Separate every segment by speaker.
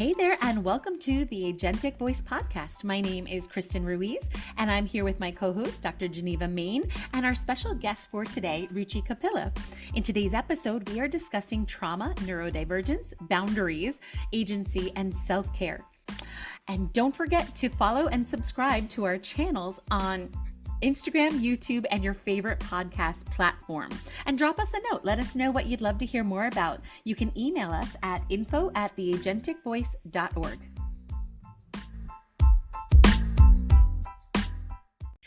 Speaker 1: Hey there, and welcome to the Agentic Voice Podcast. My name is Kristen Ruiz, and I'm here with my co-host, Dr. Geneva Main, and our special guest for today, Ruchi Kapila. In today's episode, we are discussing trauma, neurodivergence, boundaries, agency, and self-care. And don't forget to follow and subscribe to our channels on Instagram, YouTube, and your favorite podcast platform. And drop us a note. Let us know what you'd love to hear more about. You can email us at info@theagenticvoice.org.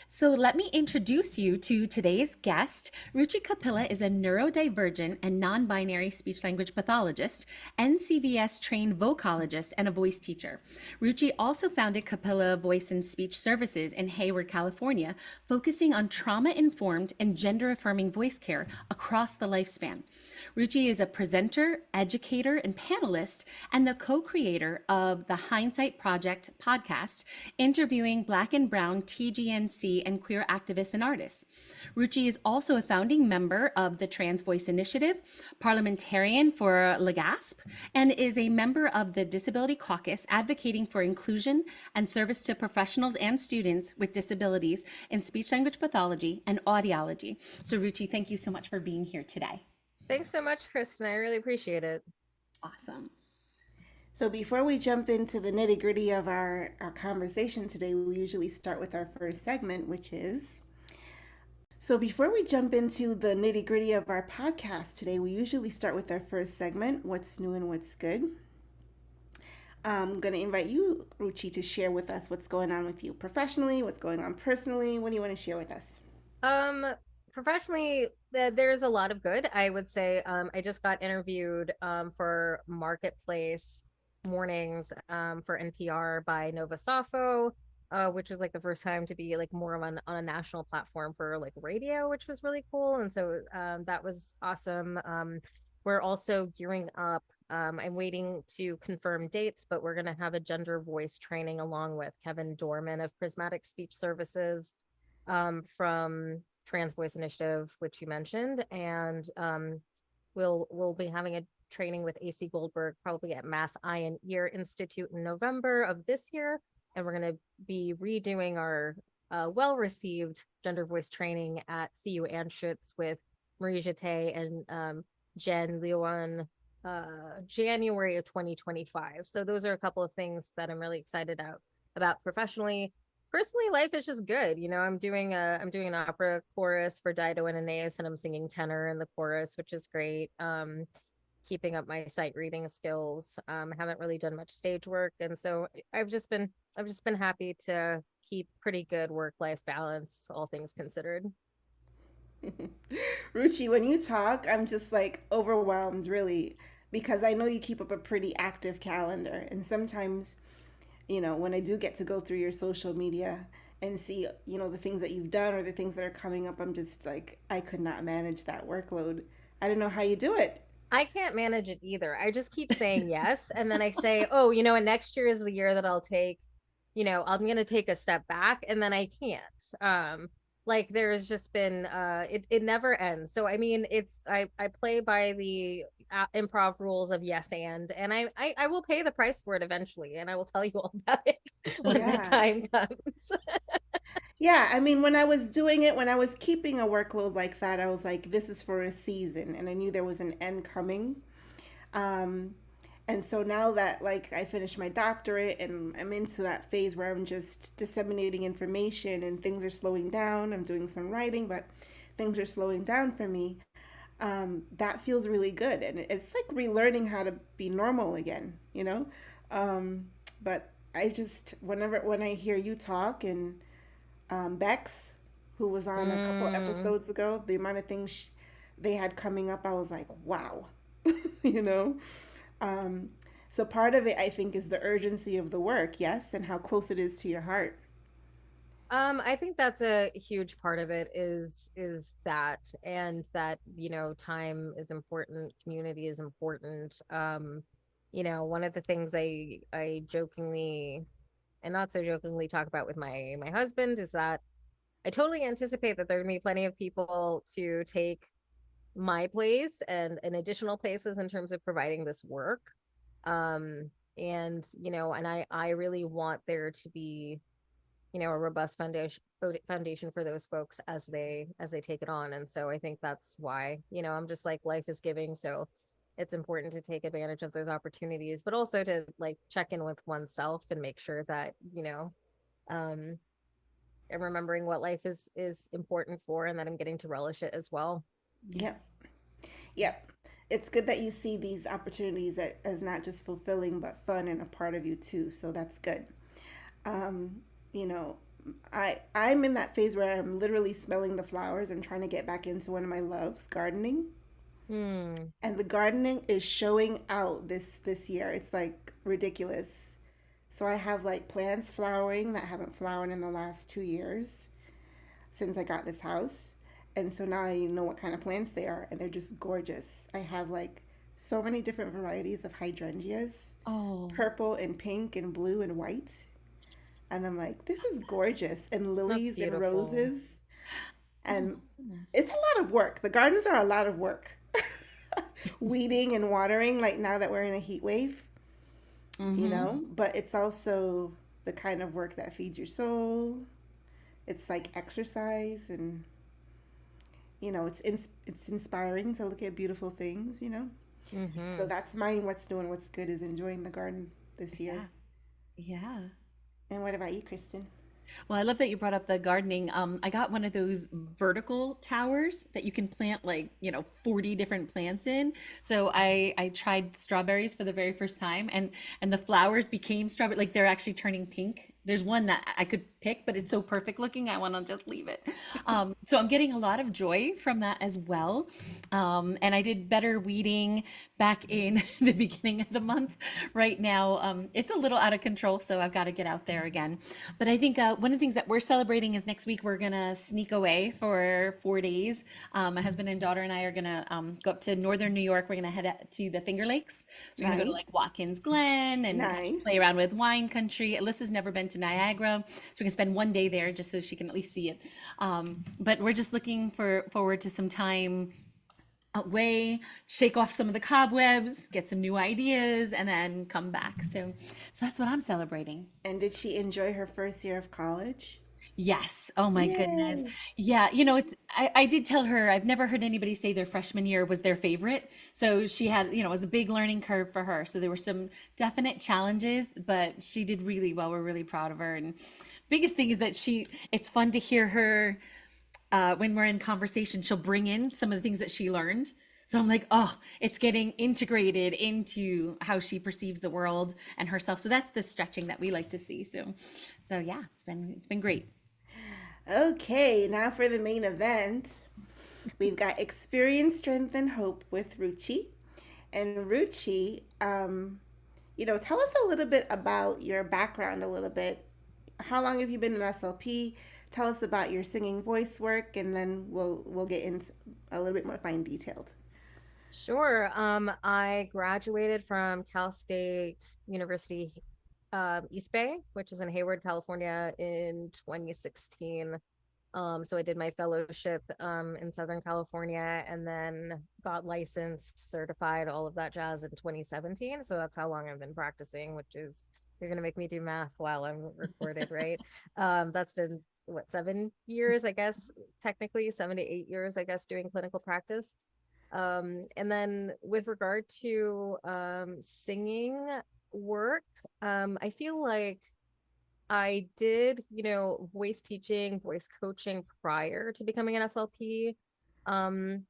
Speaker 1: So let me introduce you to today's guest. Ruchi Kapila is a neurodivergent and non-binary speech-language pathologist, NCVS-trained vocalist, and a voice teacher. Ruchi also founded Kapila Voice and Speech Services in Hayward, California, focusing on trauma-informed and gender-affirming voice care across the lifespan. Ruchi is a presenter, educator, and panelist, and the co-creator of the Hindsight Project podcast, interviewing Black and Brown, TGNC, and queer activists and artists. Ruchi is also a founding member of the Trans Voice Initiative, parliamentarian for LAGASP, and is a member of the Disability Caucus, advocating for inclusion and service to professionals and students with disabilities in speech-language pathology and audiology. So Ruchi, thank you so much for being here today.
Speaker 2: Thanks so much, Kristen. I really appreciate it.
Speaker 1: Awesome.
Speaker 3: So before we jump into the nitty gritty of our conversation today, we usually start with our first segment, which is... So before we jump into the nitty gritty of our podcast today, we usually start with our first segment, what's new and what's good. I'm going to invite you, Ruchi, to share with us what's going on with you professionally, what's going on personally. What do you want to share with us?
Speaker 2: Professionally, there's a lot of good. I would say I just got interviewed for Marketplace Mornings for NPR by Nova Safo, which was like the first time to be like more of on a national platform for like radio, which was really cool. And so that was awesome. We're also gearing up. I'm waiting to confirm dates, but we're going to have a gender voice training along with Kevin Dorman of Prismatic Speech Services from Trans Voice Initiative, which you mentioned, and we'll be having a training with AC Goldberg probably at Mass Eye and Ear Institute in November of this year, and we're going to be redoing our well-received gender voice training at CU Anschutz with Marie Jeté and Jen Leon January of 2025. So those are a couple of things that I'm really excited about professionally. Personally, life is just good. You know, I'm doing an opera chorus for Dido and Aeneas, and I'm singing tenor in the chorus, which is great. Keeping up my sight reading skills. Haven't really done much stage work, and so I've just been happy to keep pretty good work-life balance, all things considered.
Speaker 3: Ruchi, when you talk, I'm just like overwhelmed, really, because I know you keep up a pretty active calendar, and sometimes, you know, when I do get to go through your social media and see, you know, the things that you've done or the things that are coming up, I'm just like, I could not manage that workload. I don't know how you do it.
Speaker 2: I can't manage it either. I just keep saying yes. And then I say, oh, you know, and next year is the year that I'll take, you know, I'm going to take a step back, and then I can't. Like there's just been, it never ends. So, I mean, I play by the improv rules of yes and I will pay the price for it eventually, and I will tell you all about it when the time comes.
Speaker 3: Yeah, I mean, when I was doing it, when I was keeping a workload like that, I was like, this is for a season, and I knew there was an end coming. And so now that like I finished my doctorate and I'm into that phase where I'm just disseminating information and things are slowing down, I'm doing some writing, but things are slowing down for me. That feels really good, and it's like relearning how to be normal again, you know. But I just when I hear you talk and Bex, who was on a couple episodes ago, the amount of things they had coming up, I was like, wow, you know. So part of it, I think, is the urgency of the work, yes, and how close it is to your heart.
Speaker 2: I think that's a huge part of it is that, and that, you know, time is important, community is important. You know, one of the things I jokingly and not so jokingly talk about with my husband is that I totally anticipate that there are going to be plenty of people to take my place and additional places in terms of providing this work. And, and I really want there to be, a robust foundation for those folks as they take it on. And so I think that's why, I'm just like, life is giving. So it's important to take advantage of those opportunities, but also to like check in with oneself and make sure that, um, I'm remembering what life is important for, and that I'm getting to relish it as well.
Speaker 3: Yep. Yep. It's good that you see these opportunities as not just fulfilling, but fun and a part of you too. So that's good. Um, you know, I'm in that phase where I'm literally smelling the flowers. I'm trying to get back into one of my loves, gardening.
Speaker 2: Hmm.
Speaker 3: And the gardening is showing out this year. It's like ridiculous. So I have like plants flowering that haven't flowered in the last 2 years since I got this house. And so now I know what kind of plants they are, and they're just gorgeous. I have like so many different varieties of hydrangeas,
Speaker 1: Oh,
Speaker 3: purple and pink and blue and white. And I'm like, this is gorgeous. And
Speaker 2: That's
Speaker 3: lilies and
Speaker 2: beautiful.
Speaker 3: roses.
Speaker 1: oh
Speaker 3: And
Speaker 1: my goodness.
Speaker 3: it's a lot of work. The gardens are a lot of work. Weeding and watering, like now that we're in a heat wave,
Speaker 1: Mm-hmm.
Speaker 3: but it's also the kind of work that feeds your soul. It's like exercise, and it's inspiring to look at beautiful things. So
Speaker 2: Mm-hmm.
Speaker 3: that's mine. What's doing what's good is enjoying the garden this year.
Speaker 1: Yeah. Yeah.
Speaker 3: And what about you, Kristen?
Speaker 1: Well, I love that you brought up the gardening. I got one of those vertical towers that you can plant like, 40 different plants in. So I tried strawberries for the very first time, and the flowers became strawberry, like they're actually turning pink. There's one that I could pick, but it's so perfect looking, I want to just leave it. So I'm getting a lot of joy from that as well. And I did better weeding back in the beginning of the month. Right now, it's a little out of control, so I've got to get out there again. But I think one of the things that we're celebrating is next week we're gonna sneak away for 4 days. My husband and daughter and I are gonna go up to northern New York. We're gonna head to the Finger Lakes. So we're gonna go to like
Speaker 3: Nice.
Speaker 1: Watkins Glen and kind of play
Speaker 3: Nice.
Speaker 1: around with wine country. Alyssa's never been to Niagara, so we're gonna spend one day there just so she can at least see it. But we're just looking forward to some time away, shake off some of the cobwebs, get some new ideas, and then come back. So that's what I'm celebrating.
Speaker 3: And did she enjoy her first year of college?
Speaker 1: Yes. Oh my goodness.
Speaker 3: Yay.
Speaker 1: Yeah. I did tell her I've never heard anybody say their freshman year was their favorite. So she had, it was a big learning curve for her. So there were some definite challenges, but she did really well. We're really proud of her. And biggest thing is that it's fun to hear her when we're in conversation, she'll bring in some of the things that she learned. So I'm like, oh, it's getting integrated into how she perceives the world and herself. So that's the stretching that we like to see. So yeah, it's been great.
Speaker 3: Okay, now for the main event. We've got experience, strength, and hope with Ruchi. And Ruchi, tell us a little bit about your background a little bit. How long have you been in SLP? Tell us about your singing voice work, and then we'll get into a little bit more fine detailed.
Speaker 2: Sure. I graduated from Cal State University, East Bay, which is in Hayward, California, in 2016. So I did my fellowship in Southern California, and then got licensed, certified, all of that jazz in 2017. So that's how long I've been practicing, which is, you're gonna make me do math while I'm recorded, right? That's been what, 7 years, I guess, technically 7 to 8 years, I guess, doing clinical practice. And then with regard to singing work, I feel like I did, voice teaching, voice coaching prior to becoming an SLP, um,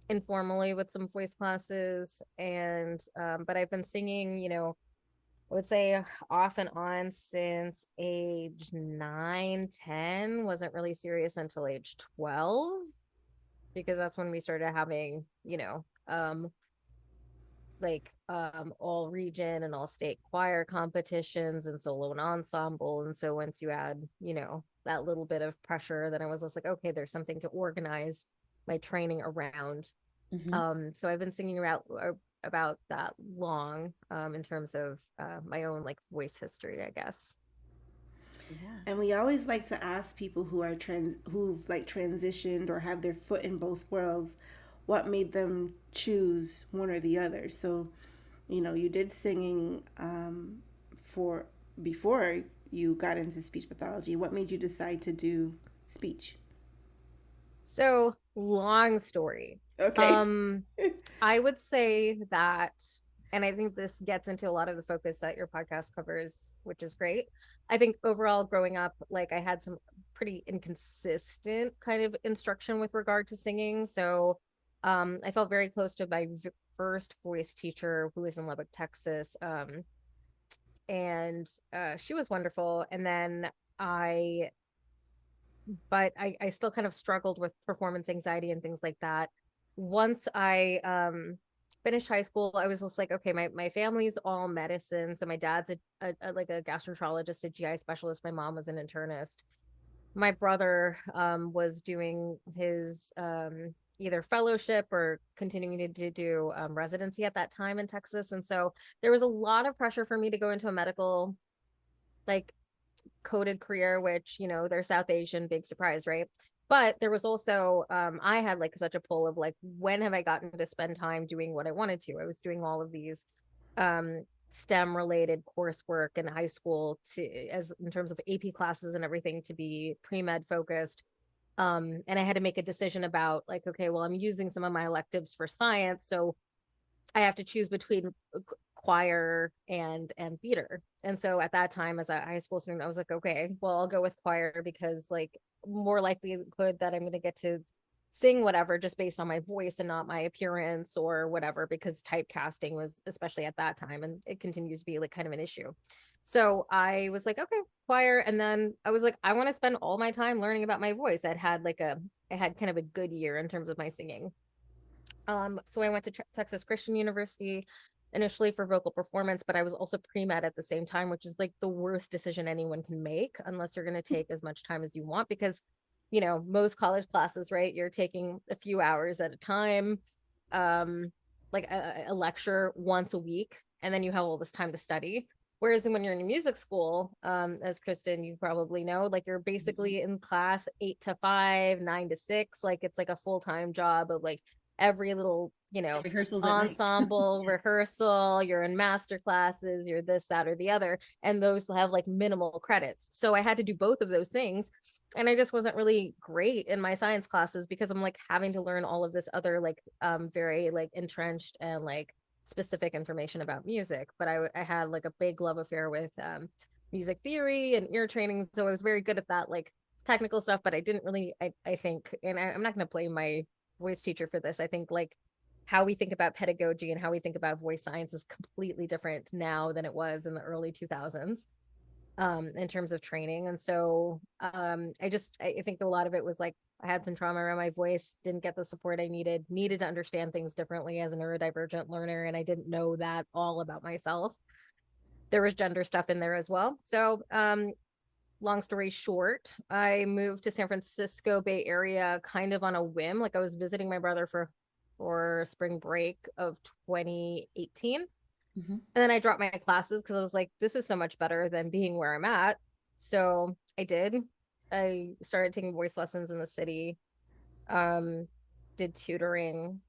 Speaker 2: informally with some voice classes. And but I've been singing, I would say off and on since age 9, 10. Wasn't really serious until age 12, because that's when we started having, like all region and all state choir competitions and solo and ensemble. And so once you add, that little bit of pressure, then I was just like, okay, there's something to organize my training around.
Speaker 1: Hmm.
Speaker 2: So I've been singing about that long, in terms of my own like voice history, I guess.
Speaker 1: Yeah.
Speaker 3: And we always like to ask people who've like transitioned or have their foot in both worlds, what made them choose one or the other. So, you did singing for before you got into speech pathology. What made you decide to do speech?
Speaker 2: So, long story.
Speaker 3: Okay.
Speaker 2: Um, I would say that, and I think this gets into a lot of the focus that your podcast covers, which is great. I think overall, growing up, like I had some pretty inconsistent kind of instruction with regard to singing. So, I felt very close to my first voice teacher who was in Lubbock, Texas. And she was wonderful. And then I but I still kind of struggled with performance anxiety and things like that. Once I finished high school, I was just like, okay, my family's all medicine. So my dad's like a gastroenterologist, a GI specialist. My mom was an internist. My brother was doing his either fellowship or continuing to do residency at that time in Texas. And so there was a lot of pressure for me to go into a medical like coded career, which, they're South Asian, big surprise, right? But there was also, I had like such a pull of like, when have I gotten to spend time doing what I wanted to? I was doing all of these STEM related coursework in high school as in terms of AP classes and everything to be pre-med focused. And I had to make a decision about like, okay, well, I'm using some of my electives for science. So I have to choose between choir and theater. And so at that time, as a high school student, I was like, okay, well, I'll go with choir because like more likelihood that I'm going to get to sing whatever just based on my voice and not my appearance or whatever, because typecasting was, especially at that time, and it continues to be like kind of an issue. So I was like, okay, choir. And then I was like, I want to spend all my time learning about my voice. I had kind of a good year in terms of my singing. So I went to Texas Christian University initially for vocal performance, but I was also pre-med at the same time, which is like the worst decision anyone can make unless you're going to take as much time as you want, because, most college classes, right? You're taking a few hours at a time, like a lecture once a week, and then you have all this time to study. Whereas when you're in music school, as Kristen, you probably know, like you're basically in class 8 to 5, 9 to 6, like it's like a full-time job of like every little,
Speaker 1: Rehearsals
Speaker 2: ensemble rehearsal, you're in master classes, you're this, that, or the other, and those have like minimal credits. So I had to do both of those things. And I just wasn't really great in my science classes because I'm like having to learn all of this other like very like entrenched and like specific information about music. But I had like a big love affair with music theory and ear training. So I was very good at that like technical stuff, but I didn't really, I think, and I'm not going to blame my voice teacher for this. I think like how we think about pedagogy and how we think about voice science is completely different now than it was in the early 2000s in terms of training. And so I think a lot of it was like I had some trauma around my voice, didn't get the support I needed to understand things differently as a neurodivergent learner, and I didn't know that all about myself. There was gender stuff in there as well. So long story short, I moved to San Francisco Bay Area kind of on a whim. Like I was visiting my brother for spring break of 2018.
Speaker 1: Mm-hmm.
Speaker 2: And then I dropped my classes because I was like, this is so much better than being where I'm at. So I did. I started taking voice lessons in the city, did tutoring,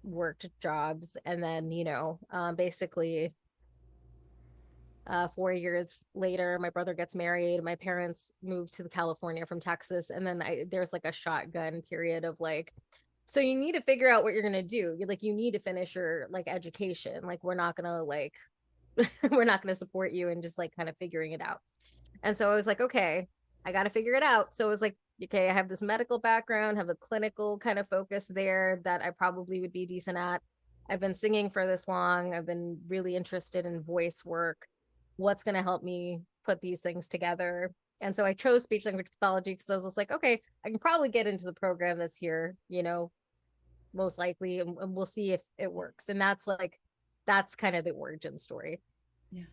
Speaker 2: worked jobs, and then, basically 4 years later, my brother gets married. My parents moved to California from Texas. And then there's like a shotgun period of like, so you need to figure out what you're going to do. You need to finish your like education. Like, we're not going to like, we're not going to support you in just like kind of figuring it out. And so I was like, okay, I got to figure it out. So it was like, okay, I have this medical background, have a clinical kind of focus there that I probably would be decent at. I've been singing for this long. I've been really interested in voice work. What's going to help me put these things together? And so I chose speech language pathology because I was just like, okay, I can probably get into the program that's here, most likely, and we'll see if it works. And that's kind of the origin story.
Speaker 1: Yeah.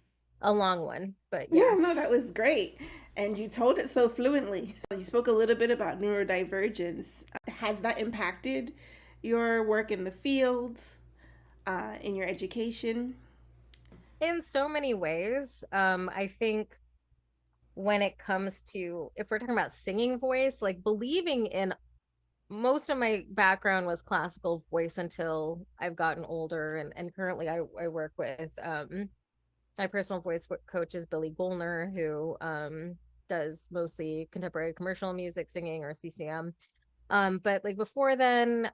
Speaker 2: A long one, but
Speaker 3: Yeah, no, that was great. And you told it so fluently. You spoke a little bit about neurodivergence. Has that impacted your work in the field, in your education?
Speaker 2: in so many ways. I think when it comes to, if we're talking about singing voice, like believing in most of my background was classical voice until I've gotten older, and currently I work with my personal voice coach is Billy Golner, who does mostly contemporary commercial music singing, or CCM. But like before then,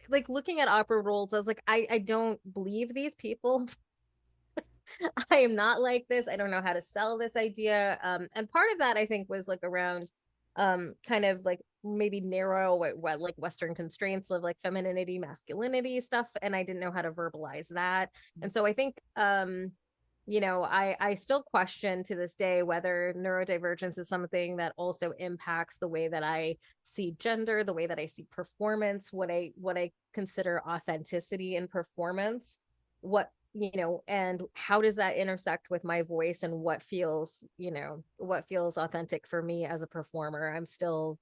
Speaker 2: like looking at opera roles, I was like, I don't believe these people. I am not like this. I don't know how to sell this idea. And part of that I think was like around kind of like maybe narrow what like Western constraints of like femininity, masculinity stuff, and I didn't know how to verbalize that. And so I think you know, I still question to this day whether neurodivergence is something that also impacts the way that I see gender, the way that I see performance, what I consider authenticity in performance, what, you know, and how does that intersect with my voice and what feels, you know, what feels authentic for me as a performer. I'm still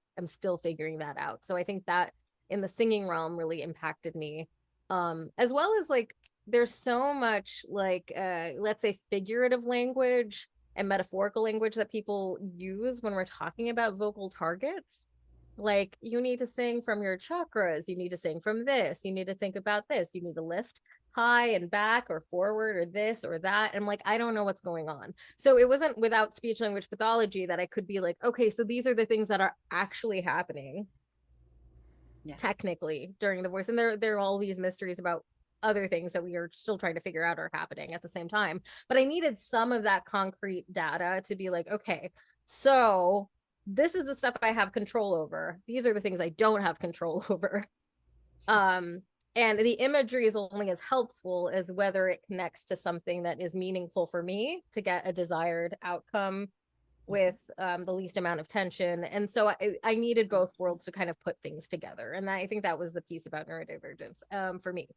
Speaker 2: figuring that out. So I think that in the singing realm really impacted me, as well as like there's so much like let's say figurative language and metaphorical language that people use when we're talking about vocal targets. Like, you need to sing from your chakras, you need to sing from this, you need to think about this, you need to lift high and back or forward or this or that. And I'm like, I don't know what's going on. So it wasn't without speech language pathology that I could be like, okay, so these are the things that are actually happening, yeah, technically during the voice. And there are all these mysteries about other things that we are still trying to figure out are happening at the same time. But I needed some of that concrete data to be like, okay, so this is the stuff I have control over. These are the things I don't have control over. And the imagery is only as helpful as whether it connects to something that is meaningful for me to get a desired outcome with the least amount of tension. And so I needed both worlds to kind of put things together. And I think that was the piece about neurodivergence for me.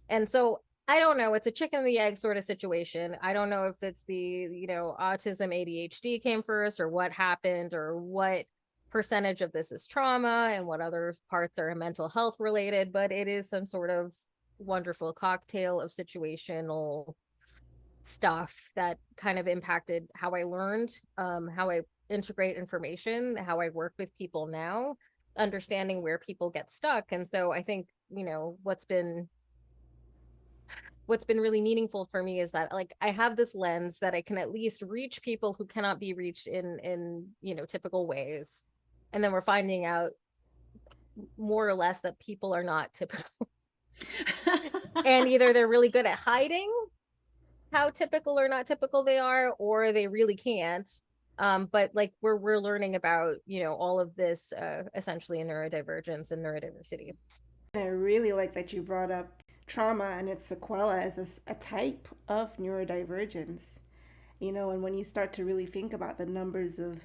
Speaker 2: And so I don't know, it's a chicken and the egg sort of situation. I don't know if it's the, you know, autism, ADHD came first, or what happened, or what percentage of this is trauma and what other parts are mental health related, but it is some sort of wonderful cocktail of situational stuff that kind of impacted how I learned, how I integrate information, how I work with people now, understanding where people get stuck. And so I think, you know, what's been really meaningful for me is that like I have this lens that I can at least reach people who cannot be reached in you know, typical ways. And then we're finding out more or less that people are not typical. And either they're really good at hiding how typical or not typical they are, or they really can't. But like we're learning about, you know, all of this essentially in neurodivergence and neurodiversity.
Speaker 3: I really like that you brought up trauma and its sequela as a type of neurodivergence. You know, and when you start to really think about the numbers of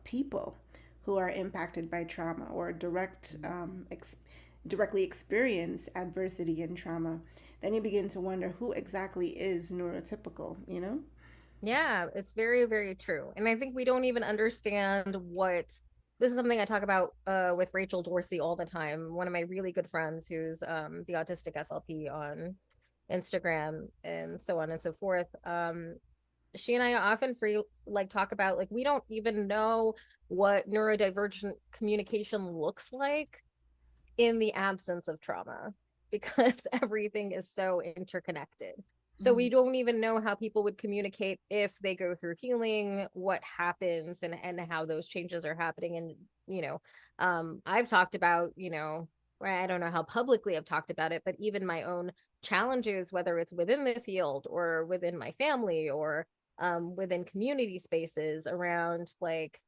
Speaker 3: people who are impacted by trauma or directly experience adversity and trauma, then you begin to wonder who exactly is neurotypical, you know?
Speaker 2: Yeah, it's very, very true. And I think we don't even understand what this is something I talk about with Rachel Dorsey all the time, one of my really good friends who's the autistic SLP on Instagram and so on and so forth. She and I often talk about like we don't even know what neurodivergent communication looks like in the absence of trauma, because everything is so interconnected. So we don't even know how people would communicate if they go through healing, what happens, and how those changes are happening. And, you know, I've talked about, you know, I don't know how publicly I've talked about it, but even my own challenges, whether it's within the field or within my family or within community spaces around like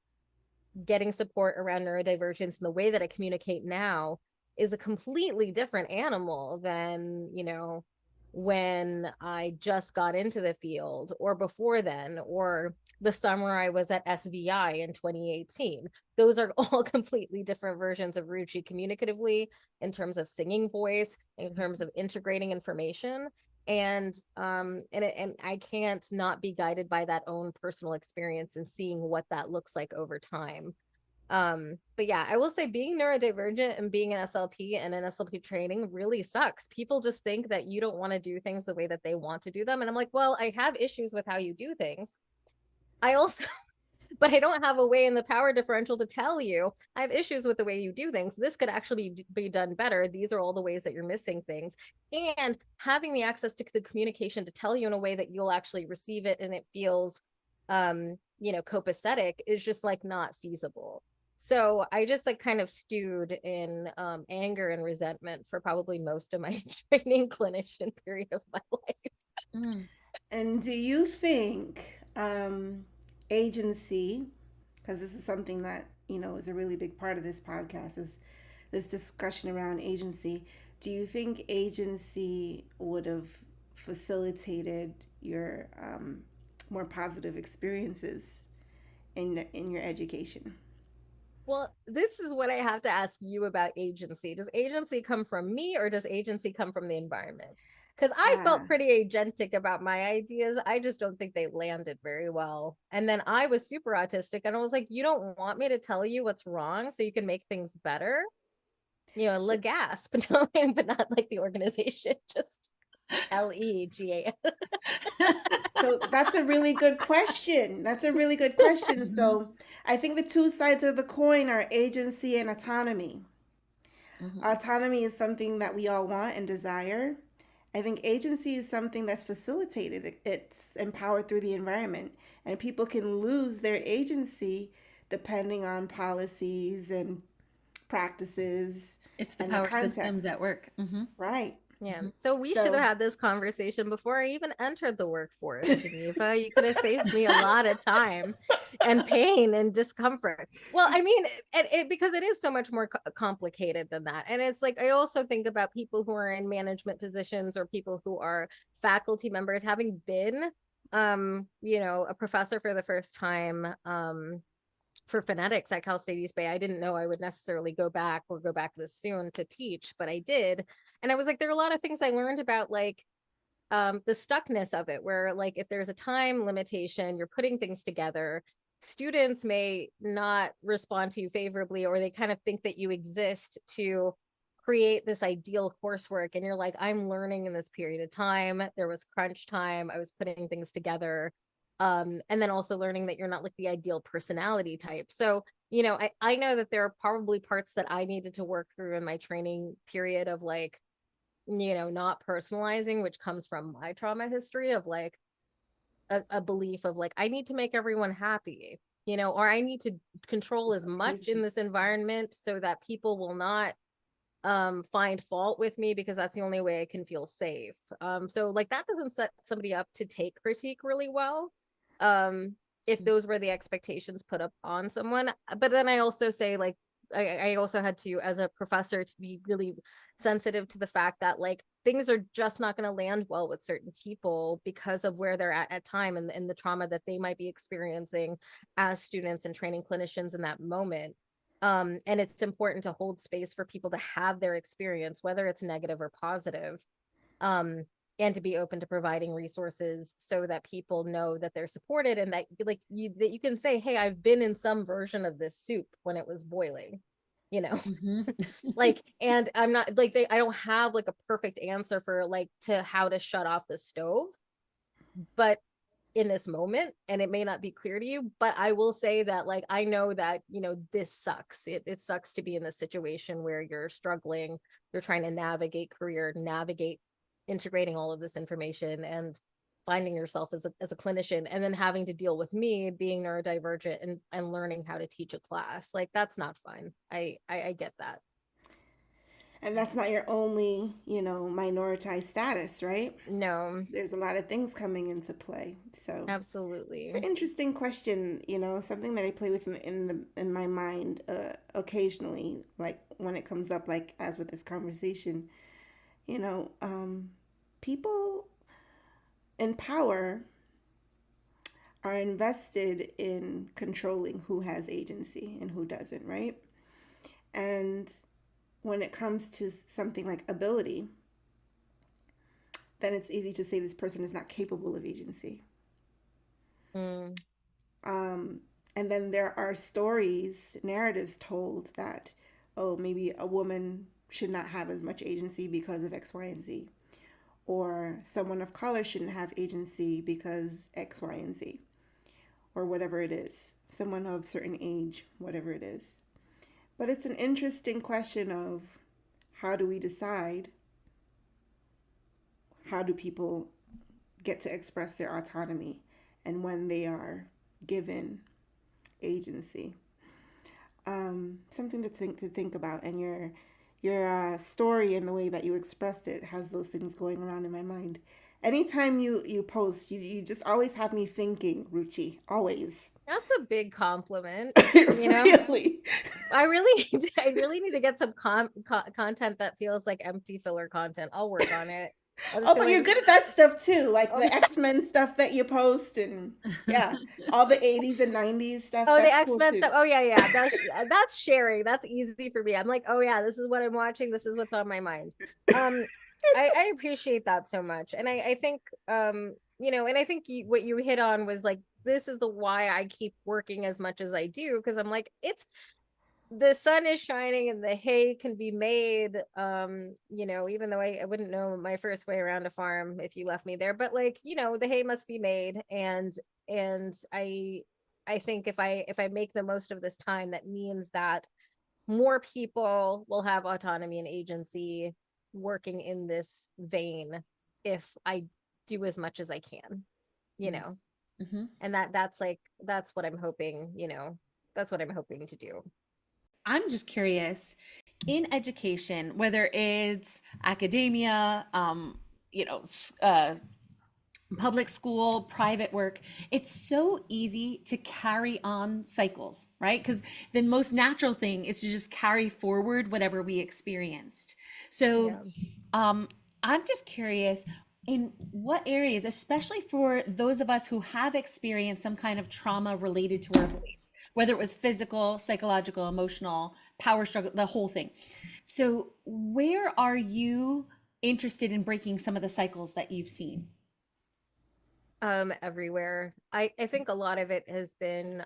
Speaker 2: getting support around neurodivergence, and the way that I communicate now is a completely different animal than, you know, when I just got into the field or before then, or the summer I was at SVI in 2018. Those are all completely different versions of Ruchi communicatively, in terms of singing voice, in terms of integrating information. And I can't not be guided by that own personal experience and seeing what that looks like over time. But yeah, I will say being neurodivergent and being an SLP and an SLP training really sucks. People just think that you don't want to do things the way that they want to do them. And I'm like, well, I have issues with how you do things. I also but I don't have a way in the power differential to tell you I have issues with the way you do things. This could actually be done better. These are all the ways that you're missing things. And having the access to the communication to tell you in a way that you'll actually receive it and it feels copacetic is just like not feasible. So I just like kind of stewed in anger and resentment for probably most of my training clinician period of my life.
Speaker 1: Mm.
Speaker 3: And do you think agency, because this is something that, is a really big part of this podcast, is this discussion around agency. Do you think agency would have facilitated your more positive experiences in your education?
Speaker 2: Well, this is what I have to ask you about agency. Does agency come from me or does agency come from the environment? Because I felt
Speaker 3: Ah,
Speaker 2: pretty agentic about my ideas. I just don't think they landed very well. And then I was super autistic and I was like, you don't want me to tell you what's wrong so you can make things better? La gasp, but not like the organization, just LEGA.
Speaker 3: so that's a really good question. That's a really good question.
Speaker 1: Mhm.
Speaker 3: So I think the two sides of the coin are agency and autonomy.
Speaker 1: Mhm.
Speaker 3: Autonomy is something that we all want and desire. I think agency is something that's facilitated. It's empowered through the environment. And people can lose their agency depending on policies and practices
Speaker 1: It's the
Speaker 3: and the
Speaker 1: power systems
Speaker 3: context.
Speaker 1: at work. Mm-hmm.
Speaker 3: Right.
Speaker 2: Yeah.
Speaker 1: Mm-hmm.
Speaker 2: So we should have
Speaker 3: So,
Speaker 2: had this conversation before I even entered the workforce, Geneva. You could have saved me a lot of time and pain and discomfort. Well, I mean, because it is so much more complicated than that. And it's like, I also think about people who are in management positions or people who are faculty members, having been, a professor for the first time, for phonetics at Cal State East Bay. I didn't know I would necessarily go back this soon to teach, but I did. And I was like, there are a lot of things I learned about like the stuckness of it, where like if there's a time limitation, you're putting things together, students may not respond to you favorably, or they kind of think that you exist to create this ideal coursework. And you're like, I'm learning in this period of time. There was crunch time. I was putting things together. And then also learning that you're not like the ideal personality type. So, I know that there are probably parts that I needed to work through in my training period of like, not personalizing, which comes from my trauma history of like a belief of like, I need to make everyone happy, or I need to control as much in this environment so that people will not find fault with me because that's the only way I can feel safe. So like that doesn't set somebody up to take critique really well. If those were the expectations put up on someone. But then I also say like I also had to, as a professor, to be really sensitive to the fact that like things are just not going to land well with certain people because of where they're at time and the trauma that they might be experiencing as students and training clinicians in that moment. And it's important to hold space for people to have their experience, whether it's negative or positive, um, and to be open to providing resources so that people know that they're supported and that you can say, hey, I've been in some version of this soup when it was boiling,
Speaker 1: Mm-hmm.
Speaker 2: like, and I'm not like I don't have like a perfect answer for like to how to shut off the stove, but in this moment, and it may not be clear to you, but I will say that like I know that this sucks. It sucks to be in this situation where you're struggling, you're trying to navigate career, navigate integrating all of this information and finding yourself as a clinician, and then having to deal with me being neurodivergent and learning how to teach a class. Like that's not fun. I get that.
Speaker 3: and that's not your only, minoritized status, right?
Speaker 2: No,
Speaker 3: There's a lot of things coming into play. So it's
Speaker 2: absolutely.
Speaker 3: an interesting question, something that I play with in my mind occasionally, like when it comes up, like as with this conversation. You know, people in power are invested in controlling who has agency and who doesn't, right? And when it comes to something like ability, then it's easy to say this person is not capable of agency.
Speaker 2: Mm.
Speaker 3: Um, and then there are stories, narratives told that, oh, maybe a woman should not have as much agency because of X, Y, and Z. Or someone of color shouldn't have agency because X, Y, and Z. or whatever it is, someone of a certain age, whatever it is. But it's an interesting question of how do we decide? How do people get to express their autonomy and when they are given agency? Something to think about, and your story and the way that you expressed it has those things going around in my mind. Anytime you post, you just always have me thinking, Ruchi, always.
Speaker 2: That's a big compliment.
Speaker 3: Really?
Speaker 2: I really need to get some content that feels like empty filler content. I'll work on it.
Speaker 3: Oh, but you're good at that stuff too, like the X-Men stuff that you post, and all the 80s and 90s stuff.
Speaker 2: Oh,
Speaker 3: that's
Speaker 2: the X-Men
Speaker 3: cool
Speaker 2: stuff. Oh yeah. That's sharing. That's easy for me. I'm like, oh yeah, this is what I'm watching. This is what's on my mind. I appreciate that so much, and I think and I think what you hit on was like, this is the why I keep working as much as I do, because I'm like, the sun is shining and the hay can be made, even though I wouldn't know my first way around a farm if you left me there, but like, the hay must be made. And I think if I make the most of this time, that means that more people will have autonomy and agency working in this vein if I do as much as I can,
Speaker 1: Mm-hmm.
Speaker 2: and that's what I'm hoping, that's what I'm hoping to do.
Speaker 1: I'm just curious, in education, whether it's academia, public school, private work, it's so easy to carry on cycles, right? Because the most natural thing is to just carry forward whatever we experienced. So I'm just curious, in what areas, especially for those of us who have experienced some kind of trauma related to our voice, whether it was physical, psychological, emotional, power struggle, the whole thing. So where are you interested in breaking some of the cycles that you've seen?
Speaker 2: Everywhere. I think a lot of it has been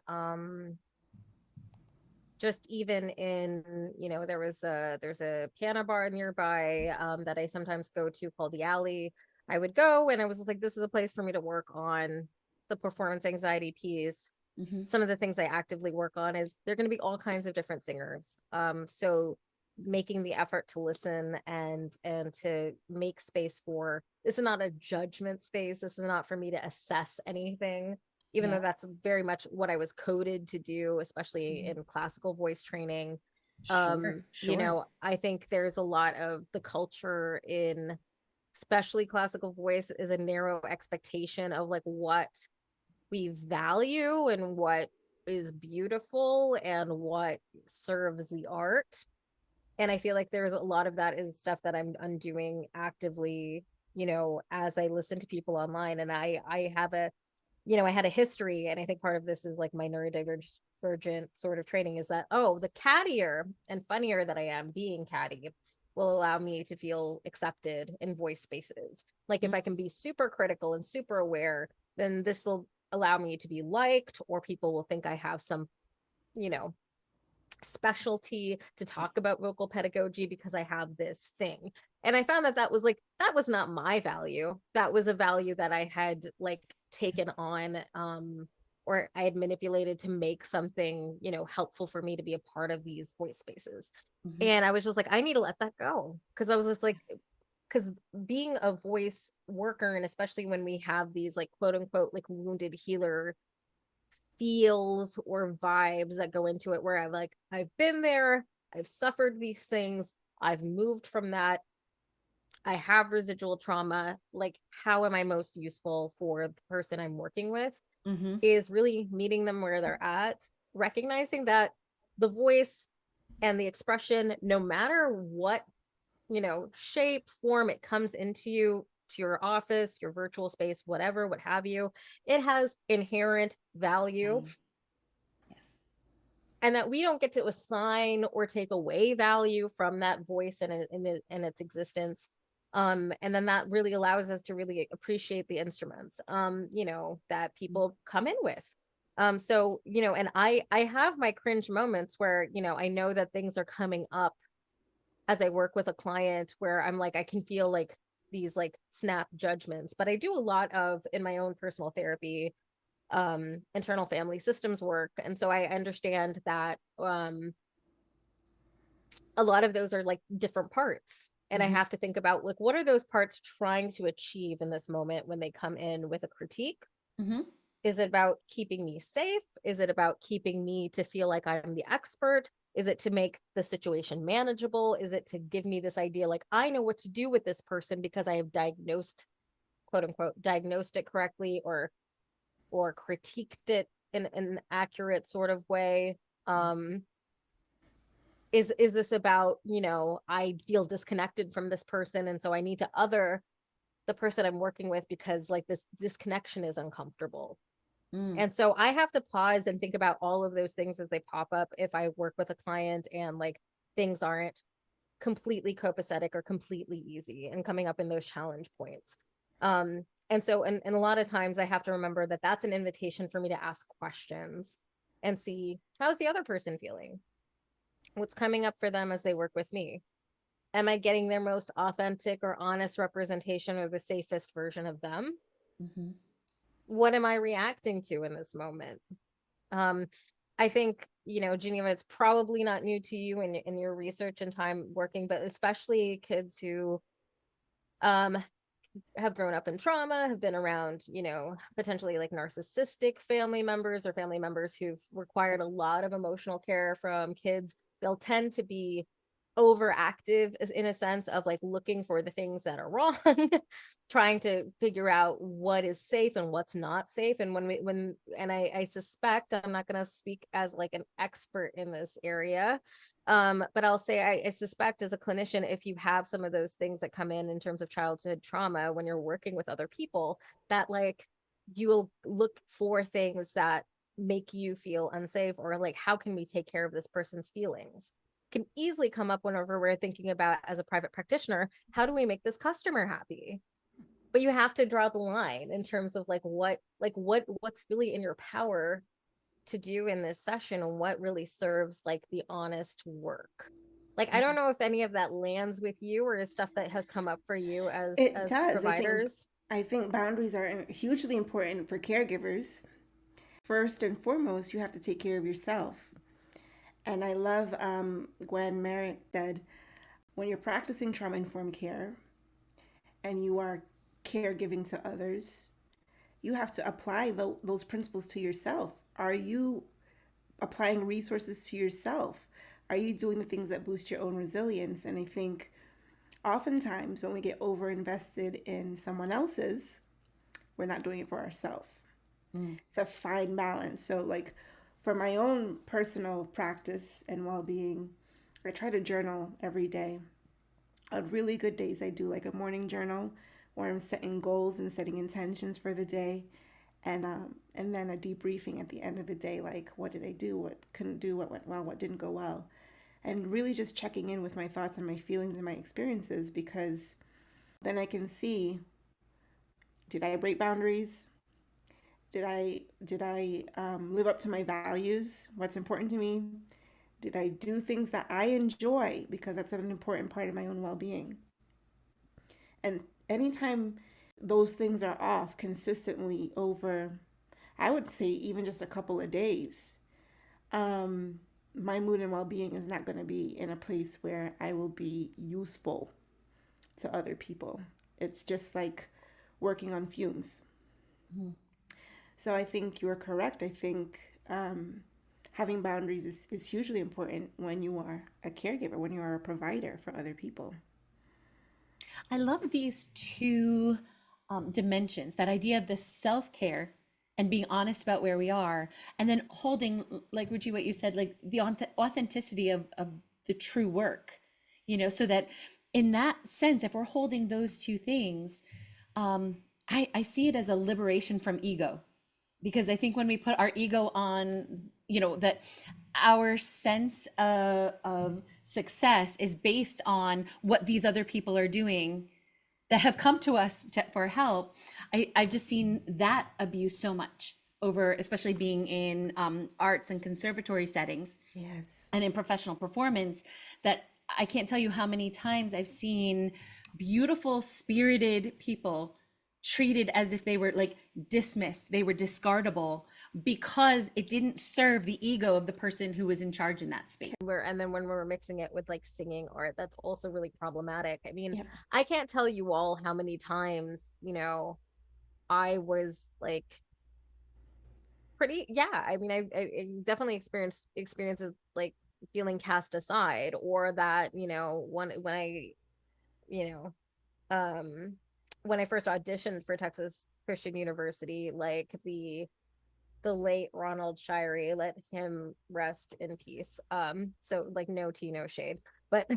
Speaker 2: just even in, there's a piano bar nearby that I sometimes go to called The Alley. I would go, and I was just like, this is a place for me to work on the performance anxiety piece.
Speaker 1: Mm-hmm.
Speaker 2: Some of the things I actively work on is there are going to be all kinds of different singers. So making the effort to listen and to make space for, this is not a judgment space. This is not for me to assess anything, even though that's very much what I was coded to do, especially in classical voice training.
Speaker 1: Sure.
Speaker 2: I think there's a lot of the culture in especially classical voice is a narrow expectation of like what we value and what is beautiful and what serves the art. And I feel like there's a lot of that is stuff that I'm undoing actively, as I listen to people online. And I have I had a history, and I think part of this is like my neurodivergent sort of training is that, the cattier and funnier that I am being catty will allow me to feel accepted in voice spaces. Like if I can be super critical and super aware, then this will allow me to be liked, or people will think I have some, specialty to talk about vocal pedagogy because I have this thing. And I found that was not my value. That was a value that I had like taken on, or I had manipulated to make something, helpful for me to be a part of these voice spaces.
Speaker 1: Mm-hmm.
Speaker 2: And I was just like, I need to let that go. Cause I was just like, because being a voice worker, and especially when we have these like quote unquote like wounded healer feels or vibes that go into it, where I've been there, I've suffered these things, I've moved from that, I have residual trauma, like how am I most useful for the person I'm working with?
Speaker 1: Mm-hmm.
Speaker 2: Is really meeting them where they're at, recognizing that the voice and the expression, no matter what, shape, form it comes into you, to your office, your virtual space, whatever, what have you, it has inherent value.
Speaker 1: Yes.
Speaker 2: And that we don't get to assign or take away value from that voice and its existence. And then that really allows us to really appreciate the instruments, that people come in with. So, and I have my cringe moments where, I know that things are coming up as I work with a client where I'm like, I can feel like these like snap judgments, but I do a lot of in my own personal therapy internal family systems work. And so I understand that a lot of those are like different parts. And I have to think about like, what are those parts trying to achieve in this moment when they come in with a critique? Is it about keeping me safe? Is it about keeping me to feel like I'm the expert? Is it to make the situation manageable? Is it to give me this idea like I know what to do with this person because I have diagnosed, quote unquote, diagnosed it correctly or critiqued it in an accurate sort of way? Is this about, you know, I feel disconnected from this person and so I need to other the person I'm working with because like this disconnection is uncomfortable. And so I have to pause and think about all of those things as they pop up if I work with a client and like things aren't completely copacetic or completely easy and coming up in those challenge points. And so, and a lot of times I have to remember that that's an invitation for me to ask questions and see how's the other person feeling? What's coming up for them as they work with me? Am I getting their most authentic or honest representation or the safest version of them? What am I reacting to in this moment? I think, you know, Geneva, it's probably not new to you in your research and time working, but especially kids who have grown up in trauma, have been around, you know, potentially like narcissistic family members or family members who've required a lot of emotional care from kids. They'll tend to be overactive in a sense of like looking for the things that are wrong, trying to figure out what is safe and what's not safe. And I suspect, I'm not going to speak as like an expert in this area, but I'll say I suspect as a clinician, if you have some of those things that come in terms of childhood trauma when you're working with other people, that like you'll look for things that make you feel unsafe, or like how can we take care of this person's feelings, can easily come up whenever we're thinking about, as a private practitioner, how do we make this customer happy? But you have to draw the line in terms of like what's really in your power to do in this session and what really serves like the honest work. Like, I don't know if any of that lands with you or is stuff that has come up for you as
Speaker 3: It does.
Speaker 2: providers.
Speaker 3: I think boundaries are hugely important for caregivers. First and foremost, you have to take care of yourself. And I love Gwen Merrick said, when you're practicing trauma-informed care and you are caregiving to others, you have to apply those principles to yourself. Are you applying resources to yourself? Are you doing the things that boost your own resilience? And I think oftentimes when we get over-invested in someone else's, we're not doing it for ourselves. It's a fine balance. So like, for my own personal practice and well-being, I try to journal every day. On really good days, I do like a morning journal where I'm setting goals and setting intentions for the day, and then a debriefing at the end of the day, like what did I do, what couldn't do, what went well, what didn't go well, and really just checking in with my thoughts and my feelings and my experiences, because then I can see, did I break boundaries? Did I live up to my values? What's important to me? Did I do things that I enjoy? Because that's an important part of my own well-being. And anytime those things are off consistently over, I would say even just a couple of days, my mood and well-being is not going to be in a place where I will be useful to other people. It's just like working on fumes. So I think you're correct. I think having boundaries is hugely important when you are a caregiver, when you are a provider for other people.
Speaker 1: I love these two dimensions, that idea of the self-care and being honest about where we are, and then holding, like Ruchi, what you said, like the authenticity of the true work, you know, so that in that sense, if we're holding those two things, I see it as a liberation from ego. Because I think when we put our ego on, you know, that our sense of success is based on what these other people are doing that have come to us for help. I've just seen that abuse so much over, especially being in arts and conservatory settings.
Speaker 3: Yes.
Speaker 1: And in professional performance, that I can't tell you how many times I've seen beautiful, spirited people treated as if they were like dismissed, they were discardable because it didn't serve the ego of the person who was in charge in that space.
Speaker 2: And then when we're mixing it with like singing art, that's also really problematic. I mean,
Speaker 3: Yep.
Speaker 2: I can't tell you all how many times, you know, I was like pretty, yeah. I mean, I definitely experiences like feeling cast aside, or that, you know, when I, you know, when I first auditioned for Texas Christian University, like the late Ronald Shirey, let him rest in peace. So like no tea, no shade. But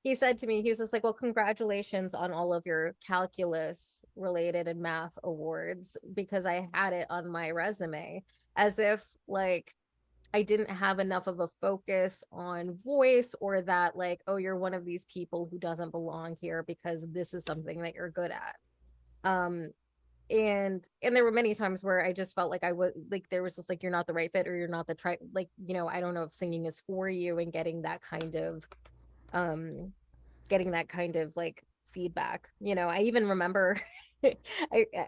Speaker 2: he said to me, he was just like, well, congratulations on all of your calculus related and math awards, because I had it on my resume, as if like I didn't have enough of a focus on voice, or that like, oh, you're one of these people who doesn't belong here because this is something that you're good at. And there were many times where I just felt like I was like, there was just like, you're not the right fit, or you're not the like, you know, I don't know if singing is for you, and getting that kind of like feedback. You know, I even remember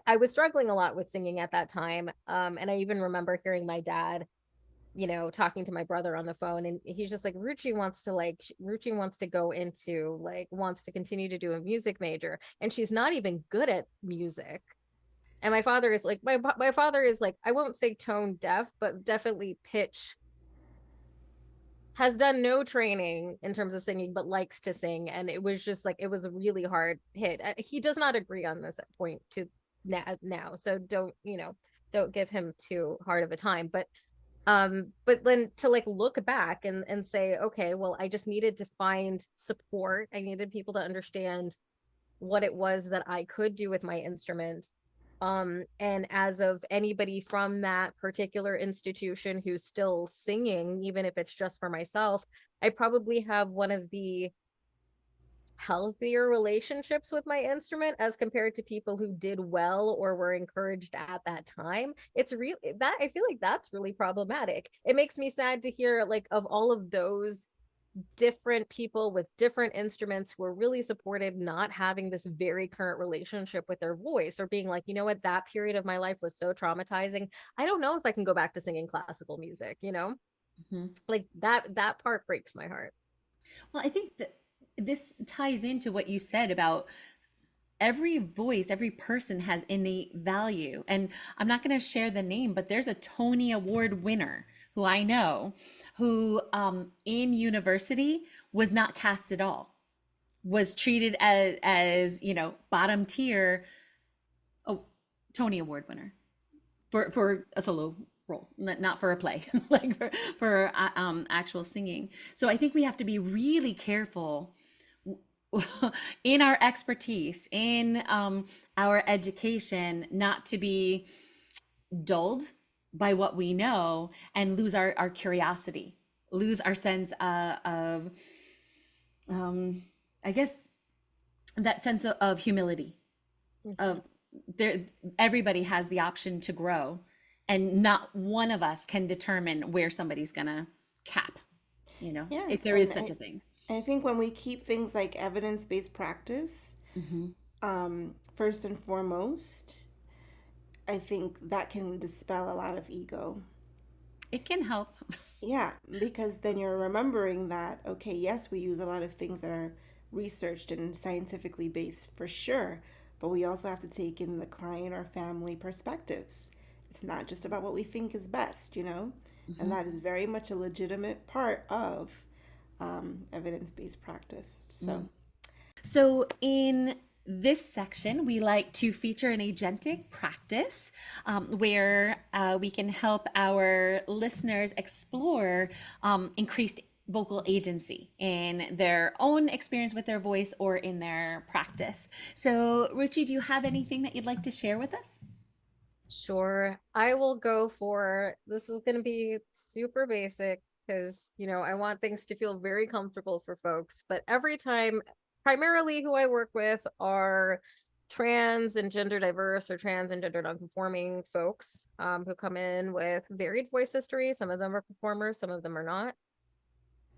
Speaker 2: I was struggling a lot with singing at that time, and I even remember hearing my dad, you know, talking to my brother on the phone, and he's just like, Ruchi wants to go into like, wants to continue to do a music major, and she's not even good at music. And my father is like, my father is like, I won't say tone deaf, but definitely pitch, has done no training in terms of singing, but likes to sing. And it was just like, it was a really hard hit. He does not agree on this point to now. So don't, you know, don't give him too hard of a time. But then to like look back and say, okay, well, I just needed to find support. I needed people to understand what it was that I could do with my instrument. And as of anybody from that particular institution who's still singing, even if it's just for myself, I probably have one of the healthier relationships with my instrument as compared to people who did well or were encouraged at that time. It's really that I feel like that's really problematic. It makes me sad to hear like, of all of those different people with different instruments who are really supported, not having this very current relationship with their voice, or being like, you know what, that period of my life was so traumatizing, I don't know if I can go back to singing classical music, you know.
Speaker 1: Mm-hmm.
Speaker 2: Like that part breaks my heart.
Speaker 1: Well, I think that this ties into what you said about every voice, every person has innate value. And I'm not going to share the name, but there's a Tony Award winner who I know who in university was not cast at all, was treated as you know, bottom tier. Oh, Tony Award winner for a solo role, not for a play, like for actual singing. So I think we have to be really careful in our expertise, in our education, not to be dulled by what we know and lose our curiosity, lose our sense of I guess that sense of humility. Of there, everybody has the option to grow, and not one of us can determine where somebody's gonna cap, you know,
Speaker 3: Yes,
Speaker 1: if there is such a thing.
Speaker 3: I think when we keep things like evidence-based practice, first and foremost, I think that can dispel a lot of ego.
Speaker 1: It can help.
Speaker 3: Yeah, because then you're remembering that, okay, yes, we use a lot of things that are researched and scientifically based for sure, but we also have to take in the client or family perspectives. It's not just about what we think is best, you know? And that is very much a legitimate part of evidence-based practice.
Speaker 1: So in this section, we like to feature an agentic practice where we can help our listeners explore increased vocal agency in their own experience with their voice or in their practice. So, Ruchi, do you have anything that you'd like to share with us?
Speaker 2: Sure. I will go for, this is going to be super basic because, you know, I want things to feel very comfortable for folks. But every time, primarily who I work with are trans and gender diverse or trans and gender nonconforming folks who come in with varied voice history. Some of them are performers, some of them are not.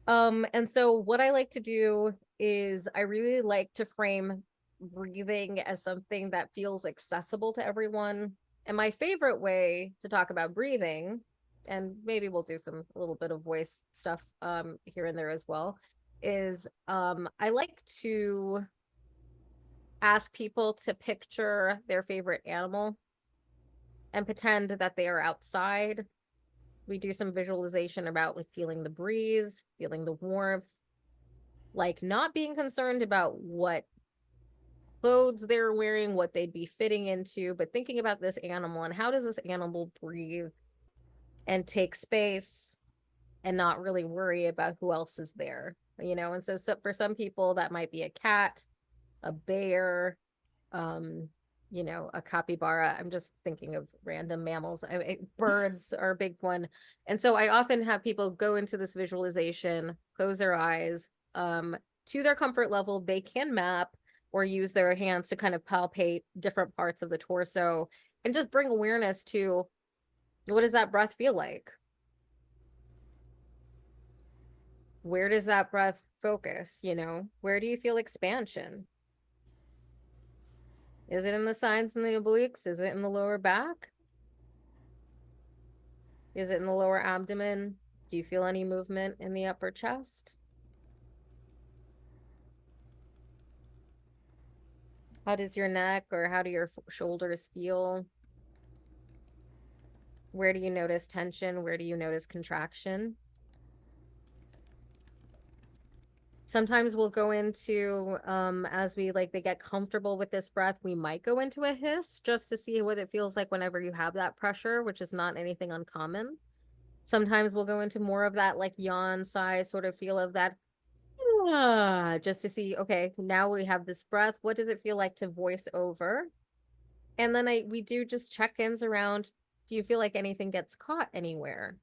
Speaker 2: And so what I like to do is I really like to frame breathing as something that feels accessible to everyone. And my favorite way to talk about breathing, and maybe we'll do a little bit of voice stuff here and there as well, is I like to ask people to picture their favorite animal and pretend that they are outside. We do some visualization about like feeling the breeze, feeling the warmth, like not being concerned about what clothes they're wearing, what they'd be fitting into, but thinking about this animal and how does this animal breathe and take space and not really worry about who else is there, you know? And so for some people, that might be a cat, a bear, you know, a capybara. I'm just thinking of random mammals. Birds are a big one. And so I often have people go into this visualization, close their eyes, to their comfort level. They can map or use their hands to kind of palpate different parts of the torso and just bring awareness to what does that breath feel like? Where does that breath focus? You know, where do you feel expansion? Is it in the sides and the obliques? Is it in the lower back? Is it in the lower abdomen? Do you feel any movement in the upper chest? How does your neck or how do your shoulders feel? Where do you notice tension? Where do you notice contraction? Sometimes we'll go into, as they get comfortable with this breath, we might go into a hiss just to see what it feels like whenever you have that pressure, which is not anything uncommon. Sometimes we'll go into more of that like yawn sigh sort of feel of that, just to see, okay, now we have this breath. What does it feel like to voice over? And then we do just check-ins around, do you feel like anything gets caught anywhere?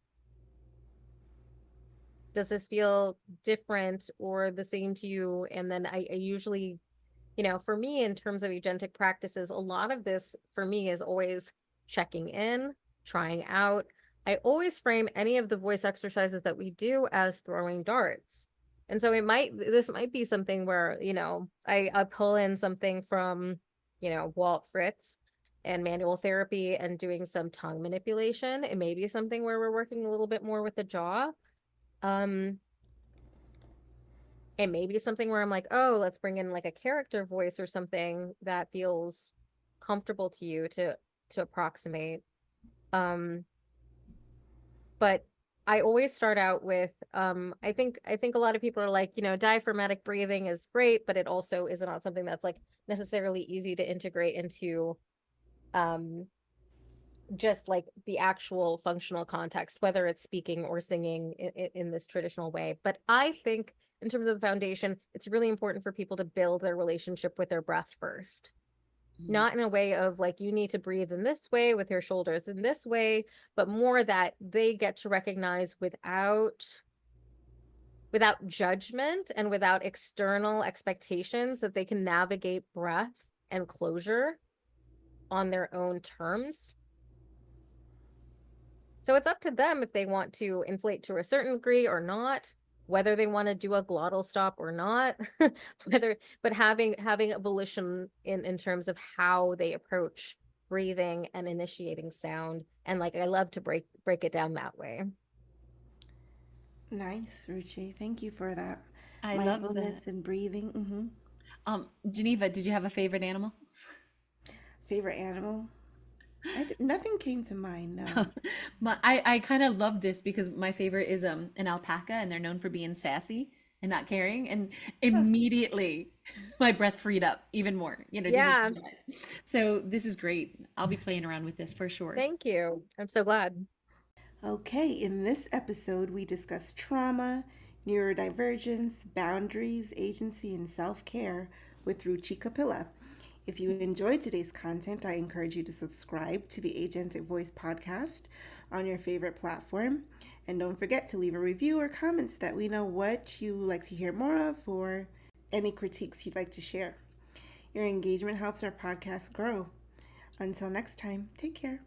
Speaker 2: Does this feel different or the same to you? And then I usually, you know, for me, in terms of agentic practices, a lot of this for me is always checking in, trying out. I always frame any of the voice exercises that we do as throwing darts. And so this might be something where, you know, I pull in something from, you know, Walt Fritz and manual therapy and doing some tongue manipulation. It may be something where we're working a little bit more with the jaw. It may be something where I'm like, oh, let's bring in like a character voice or something that feels comfortable to you to approximate. But I always start out with, I think a lot of people are like, you know, diaphragmatic breathing is great, but it also is not something that's like necessarily easy to integrate into, just like the actual functional context, whether it's speaking or singing in this traditional way. But I think in terms of the foundation, it's really important for people to build their relationship with their breath first. Not in a way of like, you need to breathe in this way with your shoulders in this way, but more that they get to recognize without judgment and without external expectations that they can navigate breath and closure on their own terms. So it's up to them if they want to inflate to a certain degree or not, whether they want to do a glottal stop or not, but having a volition in terms of how they approach breathing and initiating sound. And like, I love to break it down that way.
Speaker 3: Nice, Ruchi. Thank you for that.
Speaker 1: I love
Speaker 3: Mindfulness
Speaker 1: that.
Speaker 3: and breathing.
Speaker 1: Geneva, did you have a favorite animal?
Speaker 3: Favorite animal? Nothing came to mind, no.
Speaker 1: I kind of love this because my favorite is an alpaca, and they're known for being sassy and not caring. And immediately my breath freed up even more. You know, didn't
Speaker 2: Yeah.
Speaker 1: even realize. So this is great. I'll be playing around with this for sure.
Speaker 2: Thank you. I'm so glad.
Speaker 3: Okay, in this episode, we discuss trauma, neurodivergence, boundaries, agency, and self-care with Ruchi Kapila. If you enjoyed today's content, I encourage you to subscribe to the Agentic Voice Podcast on your favorite platform. And don't forget to leave a review or comments so that we know what you like to hear more of or any critiques you'd like to share. Your engagement helps our podcast grow. Until next time, take care.